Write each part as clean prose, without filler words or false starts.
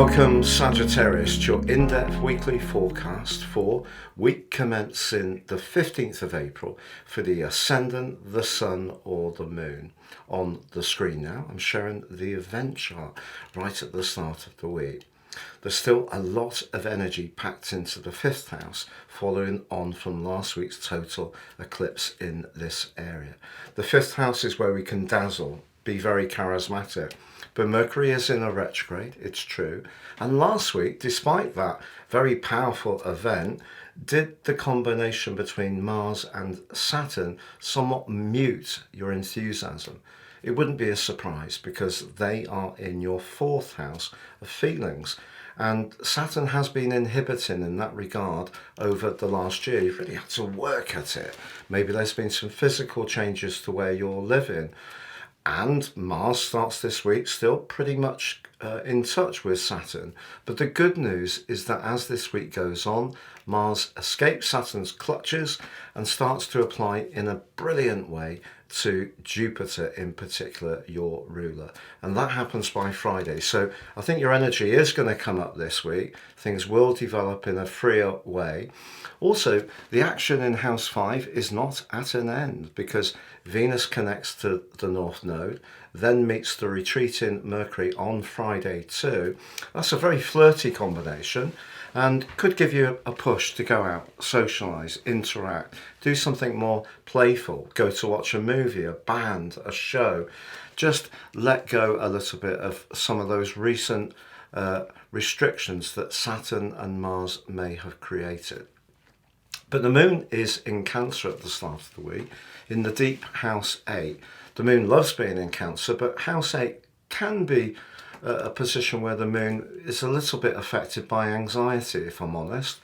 Welcome Sagittarius to your in-depth weekly forecast for week commencing the 15th of April for the Ascendant, the Sun or the Moon. On the screen now I'm showing the event chart right at the start of the week. There's still a lot of energy packed into the 5th house following on from last week's total eclipse in this area. The 5th house is where we can dazzle, be very charismatic. But Mercury is in a retrograde, it's true. And last week, despite that very powerful event, did the combination between Mars and Saturn somewhat mute your enthusiasm. It wouldn't be a surprise because they are in your 4th house of feelings. And Saturn has been inhibiting in that regard over the last year. You've really had to work at it. Maybe there's been some physical changes to where you're living. And Mars starts this week still pretty much in touch with Saturn. But the good news is that as this week goes on, Mars escapes Saturn's clutches and starts to apply in a brilliant way to Jupiter in particular, your ruler. And that happens by Friday. So I think your energy is going to come up this week. Things will develop in a freer way. Also, the action in House 5 is not at an end because Venus connects to the North Node, then meets the retreating Mercury on Friday too. That's a very flirty combination and could give you a push to go out, socialise, interact, do something more playful, go to watch a movie, a band, a show. Just let go a little bit of some of those recent restrictions that Saturn and Mars may have created. But the moon is in Cancer at the start of the week, in the deep House 8. The moon loves being in Cancer, but House 8 can be a position where the moon is a little bit affected by anxiety, if I'm honest.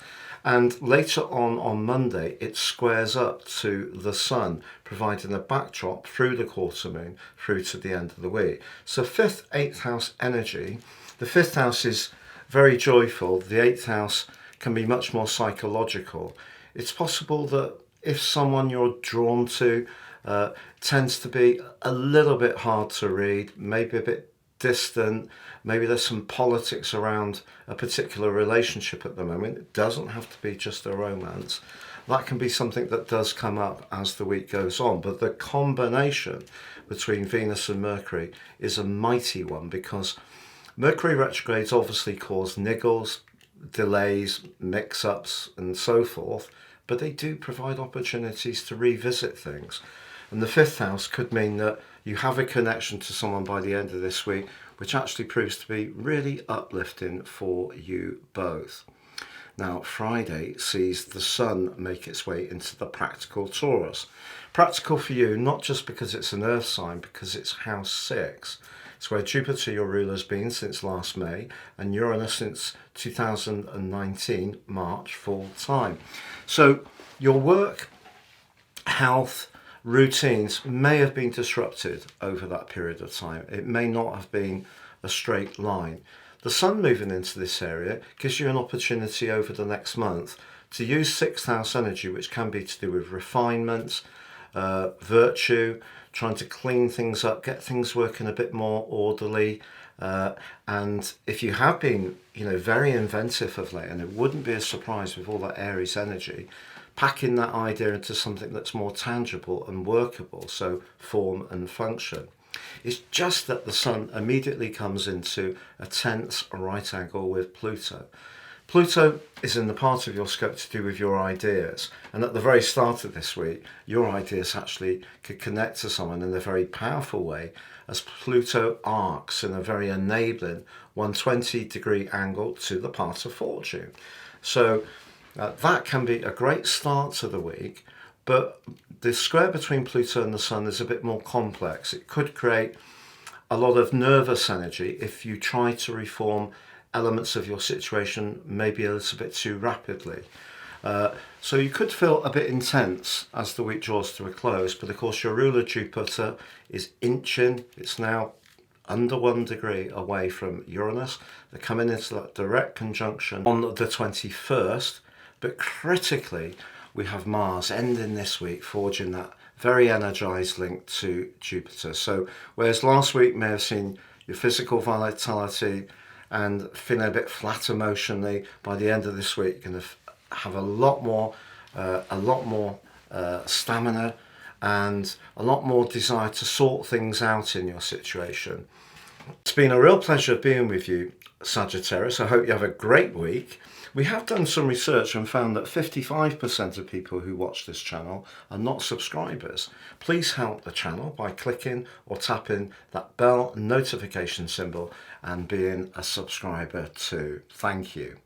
And later on Monday, it squares up to the Sun, providing a backdrop through the quarter moon through to the end of the week. So 5th, 8th house energy. The 5th house is very joyful. The 8th house can be much more psychological. It's possible that if someone you're drawn to tends to be a little bit hard to read, maybe a bit distant, maybe there's some politics around a particular relationship at the moment. It doesn't have to be just a romance. That can be something that does come up as the week goes on. But the combination between Venus and Mercury is a mighty one because Mercury retrogrades obviously cause niggles, delays, mix-ups and so forth, but they do provide opportunities to revisit things. And the 5th house could mean that you have a connection to someone by the end of this week, which actually proves to be really uplifting for you both. Now, Friday sees the Sun make its way into the practical Taurus. Practical for you, not just because it's an earth sign, because it's House 6. It's where Jupiter, your ruler, has been since last May, and Uranus since 2019, March, full time. So your work, health, routines may have been disrupted over that period of time. It may not have been a straight line. The Sun moving into this area gives you an opportunity over the next month to use 6th house energy, which can be to do with refinement, virtue, trying to clean things up, get things working a bit more orderly. And if you have been, very inventive of late, and it wouldn't be a surprise with all that Aries energy, packing that idea into something that's more tangible and workable, so form and function. It's just that the Sun immediately comes into a tense right angle with Pluto. Pluto is in the part of your scope to do with your ideas, and at the very start of this week, your ideas actually could connect to someone in a very powerful way as Pluto arcs in a very enabling 120-degree angle to the part of fortune. So that can be a great start to the week, but the square between Pluto and the Sun is a bit more complex. It could create a lot of nervous energy if you try to reform elements of your situation maybe a little bit too rapidly. So you could feel a bit intense as the week draws to a close, but of course your ruler Jupiter is inching. It's now under 1 degree away from Uranus. They're coming into that direct conjunction on the 21st, but critically we have Mars ending this week, forging that very energized link to Jupiter. So whereas last week may have seen your physical vitality and feeling a bit flat emotionally, by the end of this week you're going to have a lot more stamina and a lot more desire to sort things out in your situation. It's been a real pleasure being with you, Sagittarius. I hope you have a great week. We have done some research and found that 55% of people who watch this channel are not subscribers. Please help the channel by clicking or tapping that bell notification symbol and being a subscriber too. Thank you.